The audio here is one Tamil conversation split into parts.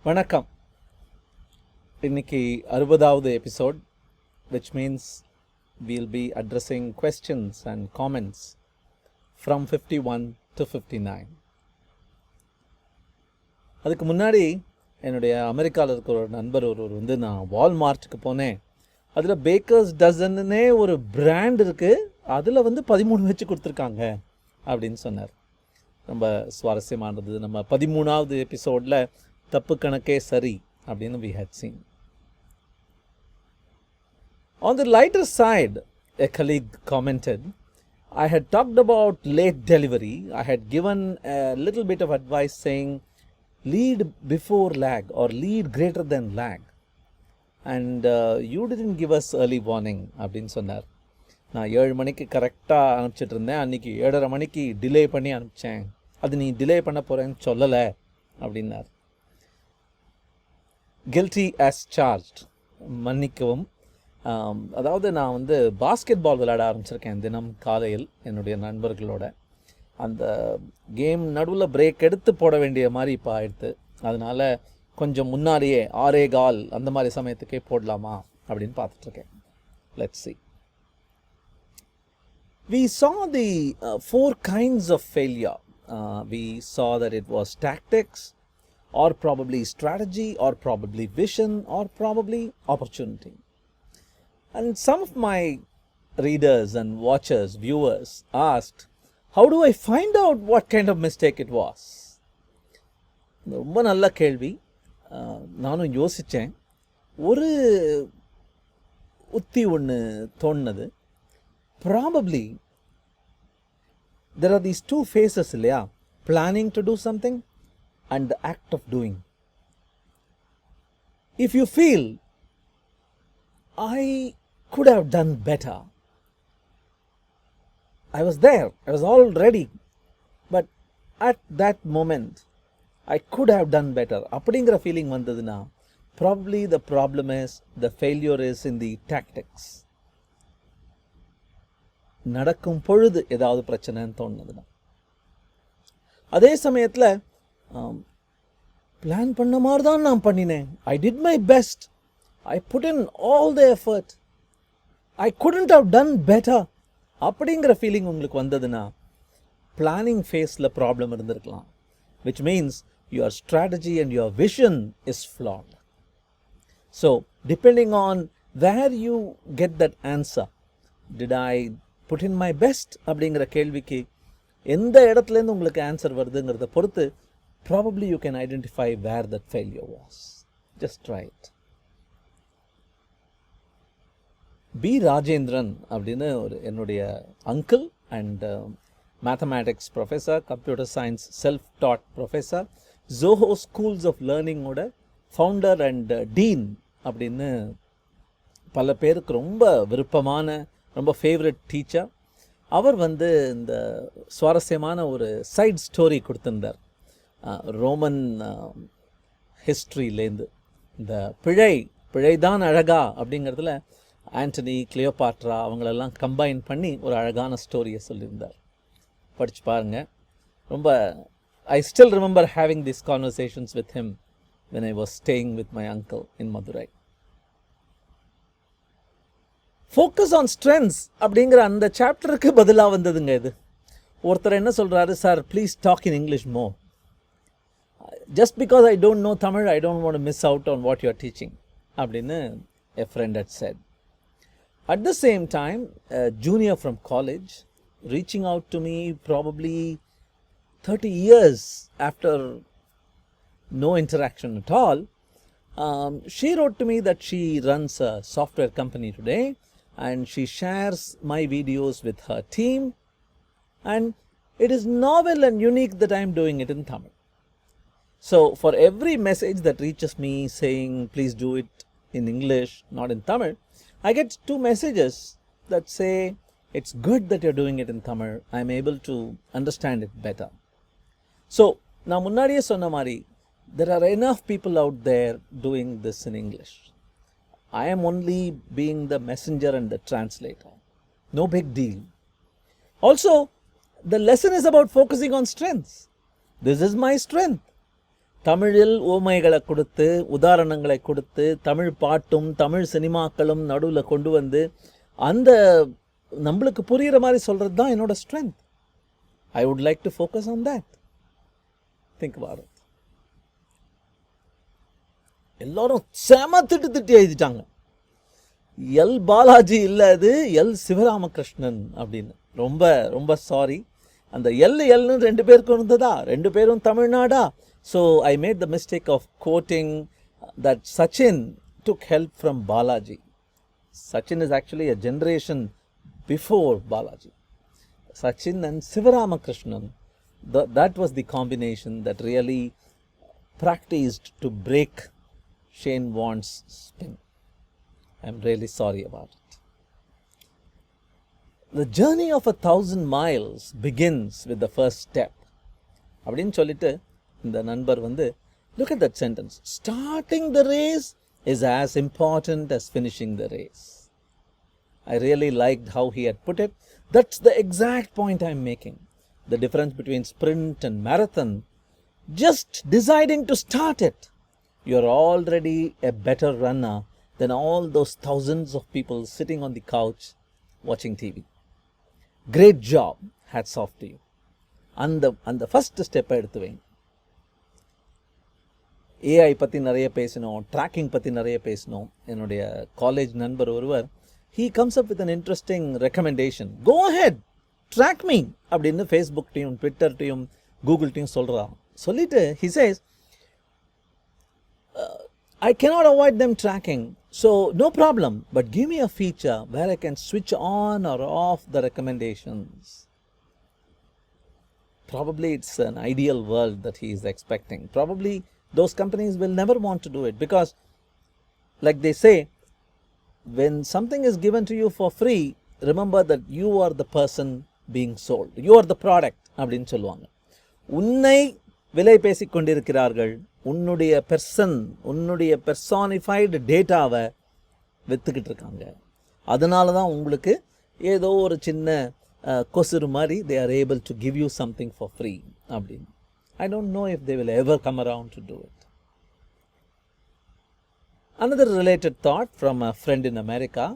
வணக்கம். இன்னைக்கு 60வது episode, which means we'll be addressing questions and comments from 51 to 59. அதுக்கு முன்னாடி என்னுடைய அமெரிக்காவில் இருக்கிற ஒரு நண்பர் ஒருவர் வந்து நான் வால்மார்ட்டுக்கு போனேன், அதில் பேக்கர்ஸ் டசன்னே ஒரு பிராண்ட் இருக்குது, அதில் வந்து 13 வச்சு கொடுத்துருக்காங்க அப்படின்னு சொன்னார். ரொம்ப சுவாரஸ்யமானது. நம்ம 13வது எபிசோடில் தப்பு கணக்கே சரி அப்படின்னு we had seen. On the lighter side, a colleague commented, I had talked about late delivery. I had given a little bit of advice saying lead before lag or lead greater than lag. And you didn't give us early warning அப்படின்னு சொன்னார். நான் 7 மணிக்கு கரெக்டாக அனுப்பிச்சிட்டு இருந்தேன், அன்றைக்கி 7:30 மணிக்கு டிலே பண்ணி அனுப்பிச்சேன், அது நீ டிலே பண்ண போகிறேன்னு சொல்லலை அப்படின்னார். கில்ட்டி as சார்ஜ்ட், மன்னிக்கவும். அதாவது நான் வந்து பாஸ்கெட் பால் விளையாட ஆரம்பிச்சிருக்கேன் தினம் காலையில் என்னுடைய நண்பர்களோட. அந்த கேம் நடுவில் பிரேக் எடுத்து போட வேண்டிய மாதிரி இப்போ ஆயிடுது. அதனால் கொஞ்சம் முன்னாடியே 6:15 அந்த மாதிரி சமயத்துக்கே போடலாமா அப்படின்னு பார்த்துட்ருக்கேன். Let's see. We saw the 4 kinds of failure. We saw that it was tactics, or probably strategy, or probably vision, or probably opportunity. And some of my readers and watchers, viewers asked, how do I find out what kind of mistake it was? ரொம்ப நல்ல கேள்வி. நானும் யோசித்தேன். ஒரு உத்தி ஒன்று தோணுது. Probably there are these 2 phases இல்லையா, planning to do something and the act of doing. If you feel I could have done better, I was there, I was all ready, but at that moment I could have done better அப்படிங்கிற ஃபீலிங் வந்ததுன்னா probably the problem is the failure is in the tactics. நடக்கும் பொழுது ஏதாவது பிரச்சனைன்னு தோணுதுன்னா. அதே சமயத்தில் பிளான் பண்ண மாதிரி தான் நான் பண்ணினேன், I did my best, I put in all the effort, I couldn't have done better அப்படிங்கிற ஃபீலிங் உங்களுக்கு வந்ததுன்னா பிளானிங் ஃபேஸில் ப்ராப்ளம் இருந்திருக்கலாம். Which means your strategy and your vision is flat. So depending on where you get that answer, did I put in my best அப்படிங்கிற கேள்விக்கு எந்த இடத்துலேருந்து உங்களுக்கு ஆன்சர் வருதுங்கிறத பொறுத்து probably you can identify where that failure was. Just try it. P Rajendran அப்படின்னு ஒரு என்னுடைய uncle and mathematics professor, computer science self dot professor, Zoho schools of லேர்னிங்கோட ஃபவுண்டர் அண்ட் டீன் அப்படின்னு பல பேருக்கு ரொம்ப விருப்பமான, ரொம்ப ஃபேவரட் டீச்சர். அவர் வந்து இந்த சுவாரஸ்யமான ஒரு சைட் ஸ்டோரி கொடுத்துருந்தார். ரோமன் ஹிஸ்ட்ரியிலேருந்து இந்த பிழைதான் அழகா அப்படிங்கிறதுல ஆண்டனி, கிளியோபாட்ரா அவங்களெல்லாம் கம்பைன் பண்ணி ஒரு அழகான ஸ்டோரியை சொல்லியிருந்தார். படித்து பாருங்கள். ரொம்ப I still remember having this conversations with him when I was staying with my uncle in Madurai. Focus on strengths அப்படிங்கிற அந்த சாப்டருக்கு பதிலாக வந்ததுங்க இது. ஒருத்தர் என்ன சொல்கிறாரு, sir please talk in English more. Just because I don't know Tamil, I don't want to miss out on what you are teaching அப்படின்னு a friend had said. At the same time, a junior from college reaching out to me probably 30 years after no interaction at all, she wrote to me that she runs a software company today and she shares my videos with her team, and it is novel and unique that I am doing it in Tamil. So for every message that reaches me saying please do it in English, not in Tamil, I get 2 messages that say it's good that you're doing it in Tamil, I am able to understand it better. So நான் முன்னாடியே சொன்ன மாதிரி there are enough people out there doing this in English. I am only being the messenger and the translator. No big deal. Also, the lesson is about focusing on strengths. This is my strength. தமிழில் ஓமைகளை கொடுத்து உதாரணங்களை கொடுத்து தமிழ் பாட்டும் தமிழ் சினிமாக்களும் நடுவில் கொண்டு வந்து அந்த நம்மளுக்கு புரிகிற மாதிரி சொல்கிறது தான் என்னோட strength. I would like to focus on that. Think about it. எல்லாரும் செம திட்டி எழுதிட்டாங்க. எல் பாலாஜி இல்லை, அது எல் சிவராமகிருஷ்ணன் அப்படின்னு. ரொம்ப ரொம்ப சாரி. அந்த எல்னு 2 பேருக்கு இருந்ததா, 2 பேரும் தமிழ்நாடா. So I made the mistake of quoting that Sachin took help from Balaji. Sachin is actually a generation before Balaji. Sachin and Sivaramakrishnan, that was the combination that really practiced to break Shane Warne's spin. I'm really sorry about it. The journey of 1,000 miles begins with the first step. அப்படின்னு சொல்லிட்டு இந்த நண்பர் வந்து, look at that sentence. Starting the race is as important as finishing the race. I really liked how he had put it. That's the exact point I'm making. The difference between sprint and marathon. Just deciding to start it. You're already a better runner than all those thousands of people sitting on the couch watching TV. Great job. Hats off to you. அந்த ஃபர்ஸ்ட் ஸ்டெப்பை எடுத்து வைங்க. ஏஐ பற்றி நிறைய பேசினோம், ட்ராக்கிங் பற்றி நிறைய பேசினோம். என்னுடைய காலேஜ் நண்பர் ஒருவர், he comes up with an interesting recommendation. Go ahead, track me அப்படின்னு ஃபேஸ்புக்டையும் ட்விட்டர்ட்டையும் கூகுள்டையும் சொல்லிட்டு he says, I cannot avoid them tracking, so no problem, but give me a feature where I can switch on or off the recommendations. Probably it's an ideal world that he is expecting. Probably those companies will never want to do it, because like they say, when something is given to you for free, remember that you are the person being sold. You are the product அப்படின்னு சொல்லுவாங்க. உன்னை விலை பேசிக் கொண்டிருக்கிறார்கள். உன்னுடைய பெர்சானிஃபைடு டேட்டாவை விற்றுக்கிட்டு இருக்காங்க. அதனால தான் உங்களுக்கு ஏதோ ஒரு சின்ன கொசுறு மாதிரி they are able to give you something for free அப்படின்னு. I don't know if they will ever come around to do it. Another related thought from a friend in America.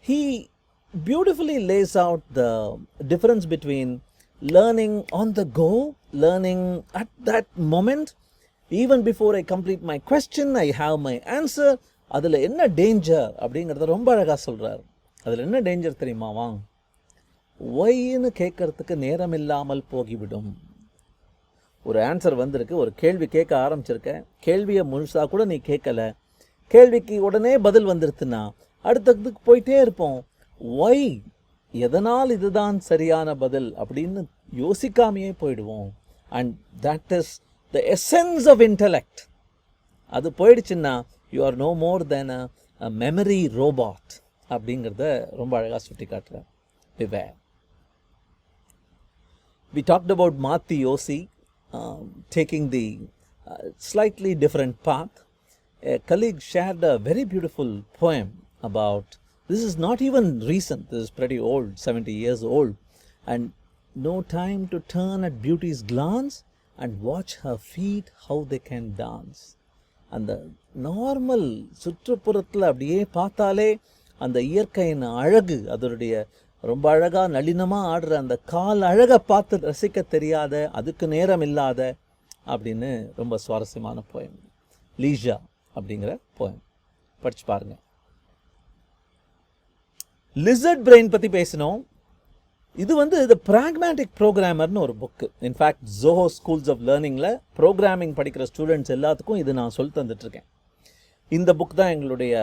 He beautifully lays out the difference between learning on the go, learning at that moment. Even before I complete my question, I have my answer. அதில் என்ன டேஞ்சர் அப்படிங்கிறத ரொம்ப அழகாக சொல்கிறார். அதில் என்ன டேஞ்சர் தெரியுமாவா? ஒய்ன்னு கேட்கறதுக்கு நேரம் இல்லாமல் போகிவிடும். ஒரு ஆன்சர் வந்திருக்கு, ஒரு கேள்வி கேட்க ஆரம்பிச்சிருக்க, கேள்வியை முழுசாக கூட நீ கேட்கல, கேள்விக்கு உடனே பதில் வந்துருச்சுன்னா அடுத்ததுக்கு போயிட்டே இருப்போம். ஒய், எதனால் இதுதான் சரியான பதில் அப்படின்னு யோசிக்காமையே போயிடுவோம். And that is the essence of intellect. அது போயிடுச்சுன்னா you are no more than a memory robot அப்படிங்கிறத ரொம்ப அழகாக சுட்டி காட்டுறார். Beware. We talked about Mati Yosi taking the slightly different path. A colleague shared a very beautiful poem about, this is not even recent, this is pretty old, 70 years old. And no time to turn at beauty's glance and watch her feet how they can dance. அந்த நார்மல் சுற்றுப்புறத்தில் அப்படியே பார்த்தாலே அந்த இயற்கையின் அழகு, அதனுடைய ரொம்ப அழகாக நளினமாக ஆடுற அந்த கால் அழகை பார்த்து ரசிக்க தெரியாத, அதுக்கு நேரம் இல்லாத அப்படின்னு ரொம்ப சுவாரஸ்யமான போயம். லீஷா அப்படிங்கிற போயம் படிச்சு பாருங்க. லிசர்ட் பிரெயின் பற்றி பேசினோம். இது வந்து த பிராக்மேட்டிக் ப்ரோக்ராமர்னு ஒரு புக்கு. இன்ஃபேக்ட் ஜோஹோ ஸ்கூல்ஸ் ஆஃப் லேர்னிங்கில் ப்ரோக்ராமிங் படிக்கிற ஸ்டூடெண்ட்ஸ் எல்லாத்துக்கும் இது நான் சொல்லி தந்துட்டுருக்கேன். இந்த புக் தான் எங்களுடைய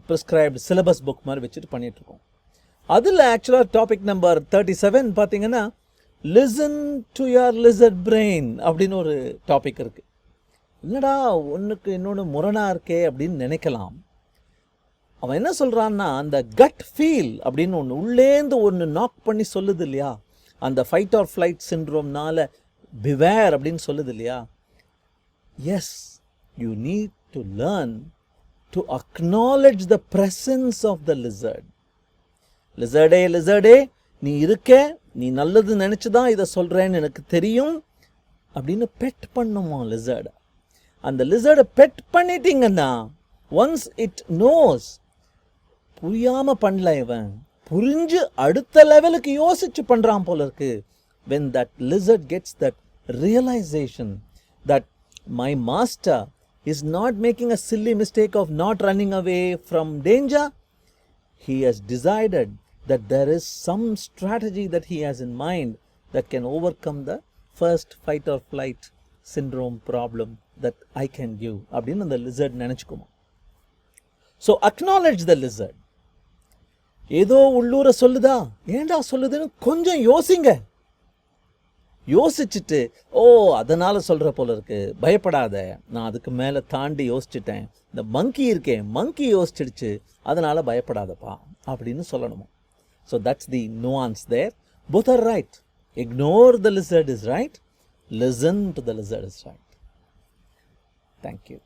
ப்ரிஸ்கிரைப்டு சிலபஸ் புக் மாதிரி வச்சுட்டு பண்ணிகிட்ருக்கோம். அதில் ஆக்சுவலாக டாபிக் நம்பர் 37 பார்த்தீங்கன்னா listen to your lizard brain அப்படின்னு ஒரு டாபிக் இருக்குது. என்னடா ஒன்றுக்கு இன்னொன்று முரணாக இருக்கே அப்படின்னு நினைக்கலாம். அவன் என்ன சொல்கிறான்னா, அந்த கட் ஃபீல் அப்படின்னு ஒன்று உள்ளேந்து ஒன்று நாக் பண்ணி சொல்லுது இல்லையா, அந்த ஃபைட் ஆர் ஃப்ளைட் சிண்ட்ரோம்னால பிவேர் அப்படின்னு சொல்லுது இல்லையா. Yes, you need to learn to acknowledge the presence of the lizard. லிசர்டே நீ இருக்க, நீ நல்லது நினச்சி தான் இதை சொல்கிறேன்னு எனக்கு தெரியும் அப்படின்னு பெட் பண்ணுமா லிசர்டை. அந்த லிசர்டை பெட் பண்ணிட்டீங்கன்னா ஒன்ஸ் இட் நோஸ், புரியாம பண்ணல இவன், புரிஞ்சு அடுத்த லெவலுக்கு யோசிச்சு பண்றான் போல இருக்கு. when that lizard gets that realization that my master is not making a silly mistake of not running away from danger, he has decided that there is some strategy that he has in mind that can overcome the first fight or flight syndrome problem that I can give அப்படின்னு அந்த lizard நினைச்சுக்குமா. So acknowledge the lizard. ஏதோ உள்ளூர சொல்லுதா, ஏண்டா சொல்லுதுன்னு கொஞ்சம் யோசிங்க. யோசிச்சுட்டு, ஓ அதனால சொல்ற போல இருக்கு, பயப்படாத, நான் அதுக்கு மேல தாண்டி யோசிச்சுட்டேன், இந்த மங்கி இருக்கேன், மங்கி யோசிச்சிடுச்சு, அதனால பயப்படாதப்பா அப்படின்னு சொல்லணுமா. So that's the nuance there. Both are right. Ignore the lizard is right. Listen to the lizard is right. Thank you.